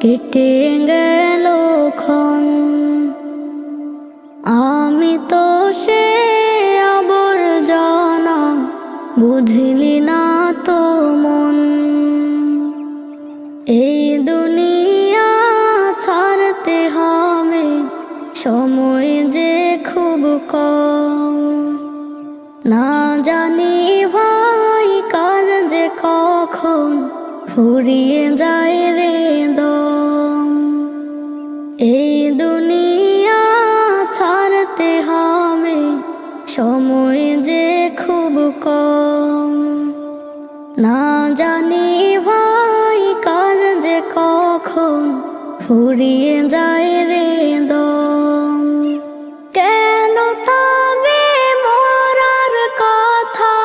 কেটে গেল ক্ষণ, আমি তো সে আবর্জনা, বুঝলি না তো মন। এই দুনিয়া ছাড়তে হবে, সময় যে খুব কম। না জানি ভাই কার যে কখন ফুরিয়ে যায় রে দম। এই দুনিয়া ছাড়তে হবে, সময় যে খুব কম। না জানি ভাই কার যে কখন ফুরিয়ে যায় রে দম। কেন তবে মরার কথা